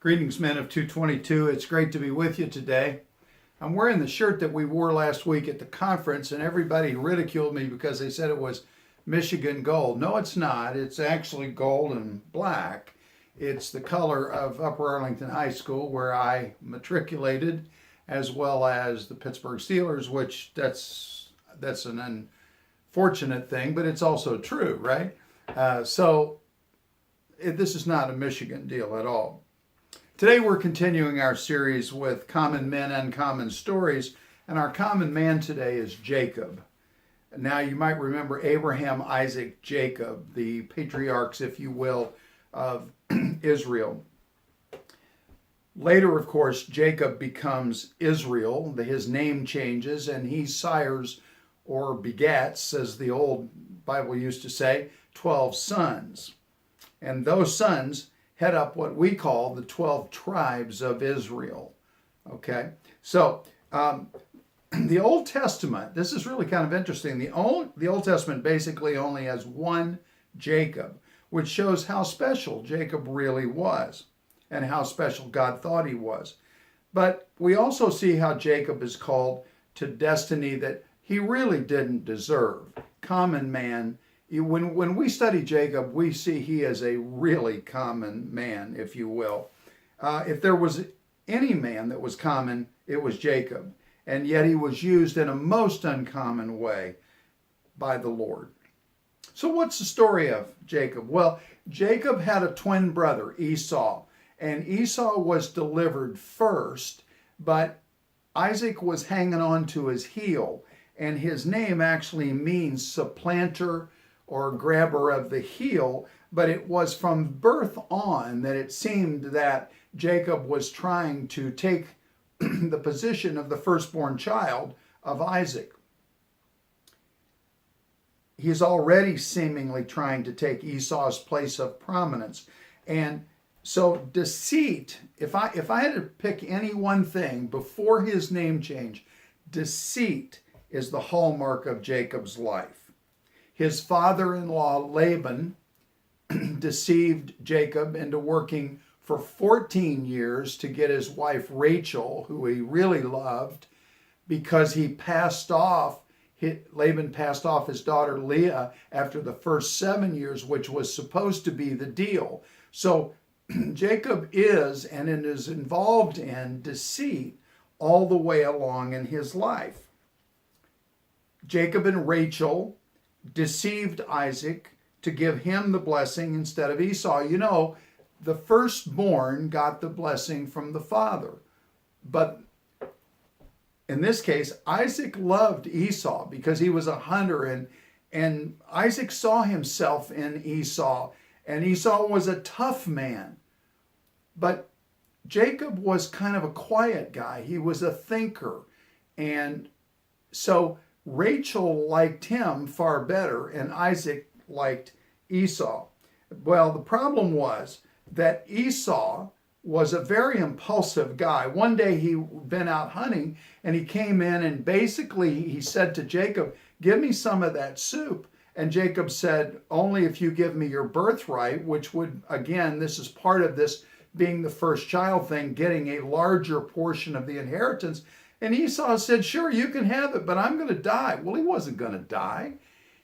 Greetings, men of 222. It's great to be with you today. I'm wearing the shirt that we wore last week at the conference, and everybody ridiculed me because they said it was Michigan gold. No, it's not. It's actually gold and black. It's the color of Upper Arlington High School, where I matriculated, as well as the Pittsburgh Steelers, which that's an unfortunate thing, but it's also true, right? This is not a Michigan deal at all. Today we're continuing our series with Common Men, Uncommon Stories, and our common man today is Jacob. Now you might remember Abraham, Isaac, Jacob, the patriarchs, if you will, of Israel. Later, of course, Jacob becomes Israel. His name changes, and he sires or begats, as the old Bible used to say, 12 sons. And those sons head up what we call the 12 tribes of Israel. Okay, so the Old Testament, this is really kind of interesting. The Old Testament basically only has one Jacob, which shows how special Jacob really was and how special God thought he was. But we also see how Jacob is called to destiny that he really didn't deserve. Common man. When we study Jacob, we see he is a really common man, if you will. If there was any man that was common, it was Jacob. And yet he was used in a most uncommon way by the Lord. So what's the story of Jacob? Well, Jacob had a twin brother, Esau. And Esau was delivered first, but Isaac was hanging on to his heel. And his name actually means supplanter or grabber of the heel, but it was from birth on that it seemed that Jacob was trying to take the position of the firstborn child of Isaac. He's already seemingly trying to take Esau's place of prominence. And so deceit, if I had to pick any one thing before his name change, deceit is the hallmark of Jacob's life. His father-in-law Laban deceived Jacob into working for 14 years to get his wife Rachel, who he really loved, because Laban passed off his daughter Leah after the first 7 years, which was supposed to be the deal. So Jacob is involved in deceit all the way along in his life. Jacob and Rachel deceived Isaac to give him the blessing instead of Esau. You know, the firstborn got the blessing from the father. But in this case, Isaac loved Esau because he was a hunter, and Isaac saw himself in Esau, and Esau was a tough man. But Jacob was kind of a quiet guy. He was a thinker. And so Rachel liked him far better, and Isaac liked Esau. Well, the problem was that Esau was a very impulsive guy. One day he'd been out hunting, and he came in, and basically he said to Jacob, "Give me some of that soup." And Jacob said, "Only if you give me your birthright," which would, again, this is part of this being the first child thing, getting a larger portion of the inheritance. And Esau said, "Sure, you can have it, but I'm going to die." Well, he wasn't going to die.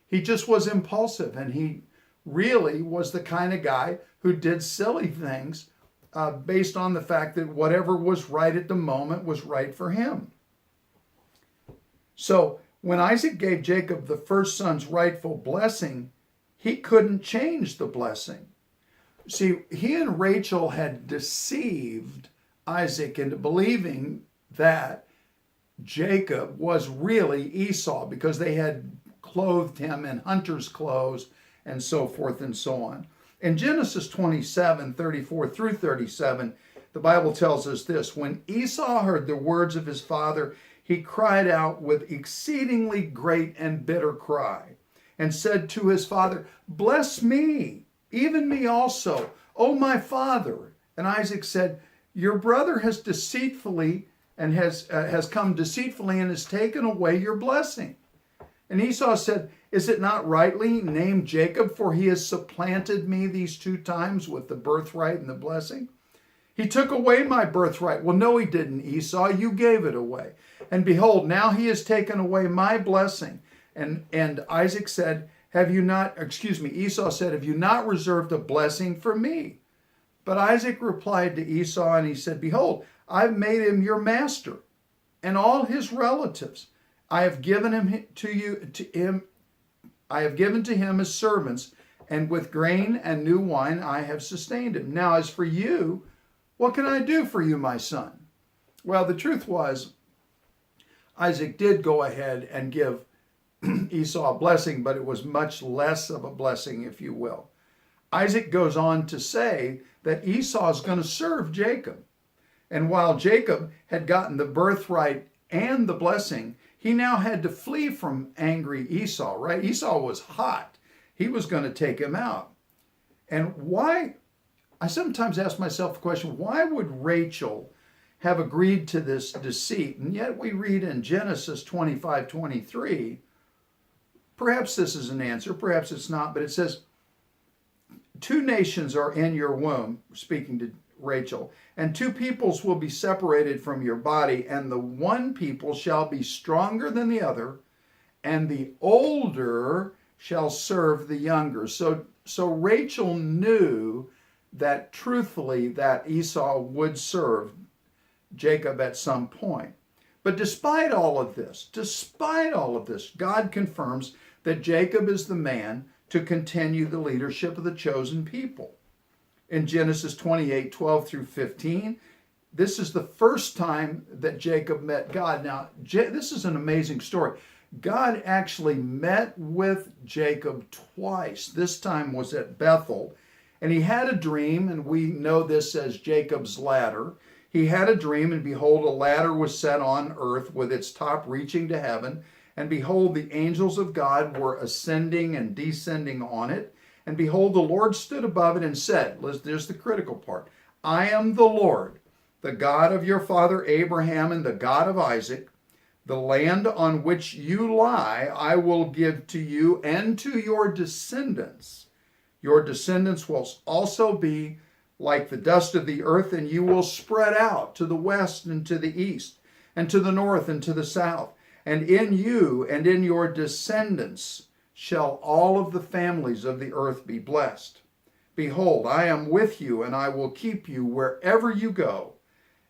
He just was impulsive, and he really was the kind of guy who did silly things based on the fact that whatever was right at the moment was right for him. So when Isaac gave Jacob the first son's rightful blessing, he couldn't change the blessing. See, he and Rachel had deceived Isaac into believing that Jacob was really Esau because they had clothed him in hunter's clothes and so forth and so on. In Genesis 27:34 through 37, the Bible tells us this: "When Esau heard the words of his father, he cried out with exceedingly great and bitter cry, and said to his father, 'Bless me, even me also, O my father.' And Isaac said, 'Your brother has deceitfully and has come deceitfully and has taken away your blessing.' And Esau said, 'Is it not rightly named Jacob, for he has supplanted me these 2 times with the birthright and the blessing?' He took away my birthright. Well, no, he didn't, Esau. You gave it away. And behold, now he has taken away my blessing. And Isaac said, Esau said, have you not reserved a blessing for me? But Isaac replied to Esau and he said, behold, I've made him your master and all his relatives. I have given to him as servants, and with grain and new wine I have sustained him. Now as for you, what can I do for you, my son? Well, the truth was, Isaac did go ahead and give Esau a blessing, but it was much less of a blessing, if you will. Isaac goes on to say that Esau is going to serve Jacob. And while Jacob had gotten the birthright and the blessing, he now had to flee from angry Esau, right? Esau was hot. He was going to take him out. And why? I sometimes ask myself the question, why would Rachel have agreed to this deceit? And yet we read in Genesis 25:23, perhaps this is an answer, perhaps it's not, but it says, 2 nations are in your womb, speaking to Rachel, and 2 peoples will be separated from your body, and the one people shall be stronger than the other, and the older shall serve the younger. So Rachel knew that truthfully that Esau would serve Jacob at some point. But despite all of this, God confirms that Jacob is the man to continue the leadership of the chosen people. In Genesis 28:12 through 15, this is the first time that Jacob met God. Now, this is an amazing story. God actually met with Jacob twice. This time was at Bethel, and he had a dream, and we know this as Jacob's ladder. He had a dream, and behold, a ladder was set on earth with its top reaching to heaven, and behold, the angels of God were ascending and descending on it. And behold, the Lord stood above it and said, there's the critical part, I am the Lord, the God of your father Abraham and the God of Isaac. The land on which you lie I will give to you and to your descendants. Your descendants will also be like the dust of the earth, and you will spread out to the west and to the east, and to the north and to the south. And in you and in your descendants shall all of the families of the earth be blessed. Behold, I am with you, and I will keep you wherever you go,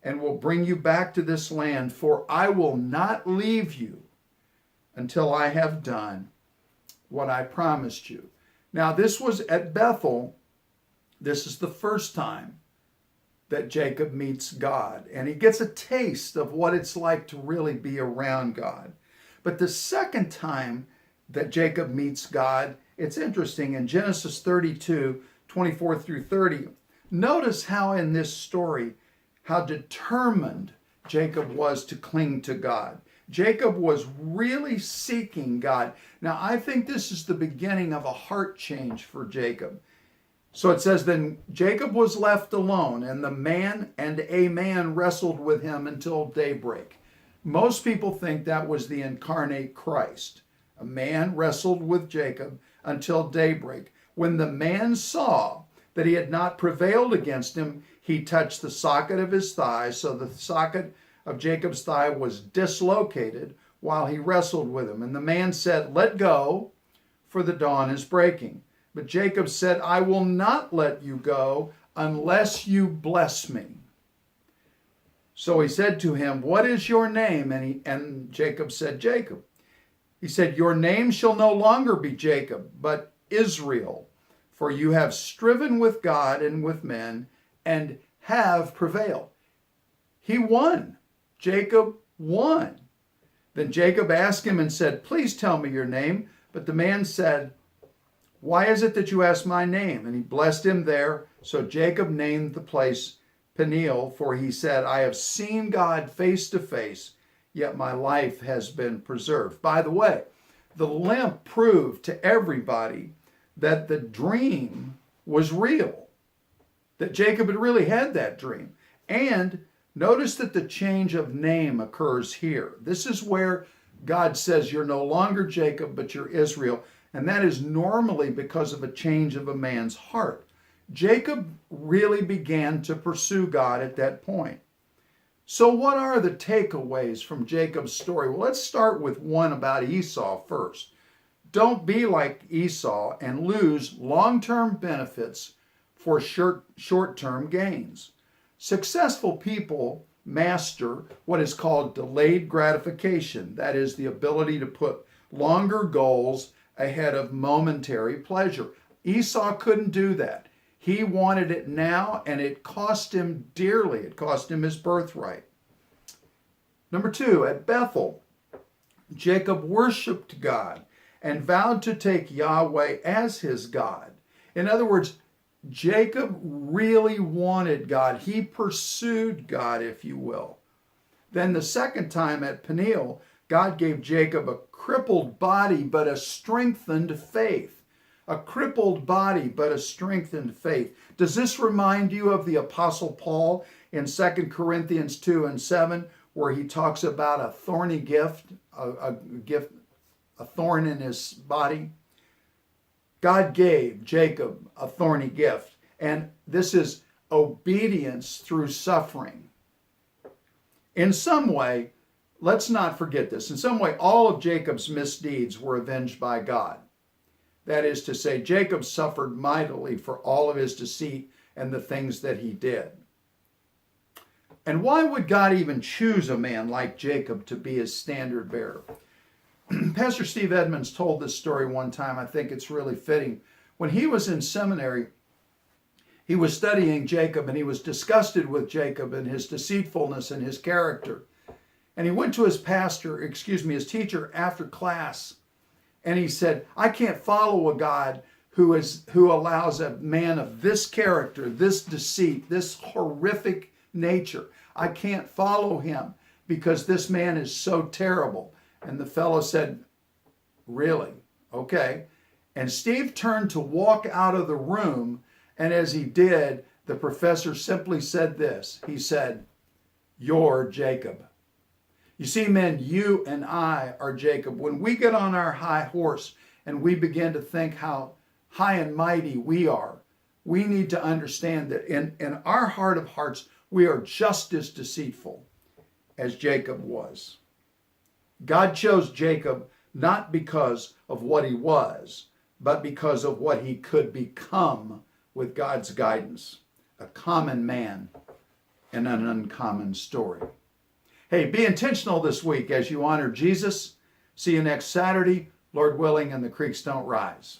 and will bring you back to this land, for I will not leave you until I have done what I promised you. Now, this was at Bethel. This is the first time that Jacob meets God, and he gets a taste of what it's like to really be around God. But the second time that Jacob meets God, it's interesting. In Genesis 32:24 through 30, notice how in this story, how determined Jacob was to cling to God. Jacob was really seeking God. Now, I think this is the beginning of a heart change for Jacob. So it says, then Jacob was left alone, and a man wrestled with him until daybreak. Most people think that was the incarnate Christ. A man wrestled with Jacob until daybreak. When the man saw that he had not prevailed against him, he touched the socket of his thigh, so the socket of Jacob's thigh was dislocated while he wrestled with him. And the man said, let go, for the dawn is breaking. But Jacob said, I will not let you go unless you bless me. So he said to him, what is your name? And Jacob said, Jacob. He said, your name shall no longer be Jacob, but Israel, for you have striven with God and with men and have prevailed. He won. Jacob won. Then Jacob asked him and said, please tell me your name. But the man said, why is it that you ask my name? And he blessed him there. So Jacob named the place Peniel, for he said, I have seen God face to face, yet my life has been preserved. By the way, the limp proved to everybody that the dream was real, that Jacob had really had that dream. And notice that the change of name occurs here. This is where God says, you're no longer Jacob, but you're Israel. And that is normally because of a change of a man's heart. Jacob really began to pursue God at that point. So what are the takeaways from Jacob's story? Well, let's start with one about Esau first. Don't be like Esau and lose long-term benefits for short-term gains. Successful people master what is called delayed gratification. That is the ability to put longer goals ahead of momentary pleasure. Esau couldn't do that. He wanted it now, and it cost him dearly. It cost him his birthright. Number two, at Bethel, Jacob worshiped God and vowed to take Yahweh as his God. In other words, Jacob really wanted God. He pursued God, if you will. Then the second time at Peniel, God gave Jacob a crippled body but a strengthened faith. A crippled body but a strengthened faith. Does this remind you of the Apostle Paul in 2 Corinthians 2 and 7, where he talks about a thorny gift, a thorn in his body? God gave Jacob a thorny gift, and this is obedience through suffering. In some way, let's not forget this, in some way, all of Jacob's misdeeds were avenged by God. That is to say, Jacob suffered mightily for all of his deceit and the things that he did. And why would God even choose a man like Jacob to be his standard bearer? Pastor Steve Edmonds told this story one time. I think it's really fitting. When he was in seminary, he was studying Jacob, and he was disgusted with Jacob and his deceitfulness and his character. And he went to his his teacher after class, and he said, I can't follow a God who allows a man of this character, this deceit, this horrific nature. I can't follow him because this man is so terrible. And the fellow said, really? Okay. And Steve turned to walk out of the room, and as he did, the professor simply said this. He said, you're Jacob. You see, men, you and I are Jacob. When we get on our high horse and we begin to think how high and mighty we are, we need to understand that in our heart of hearts, we are just as deceitful as Jacob was. God chose Jacob not because of what he was, but because of what he could become with God's guidance. A common man and an uncommon story. Hey, be intentional this week as you honor Jesus. See you next Saturday, Lord willing, and the creeks don't rise.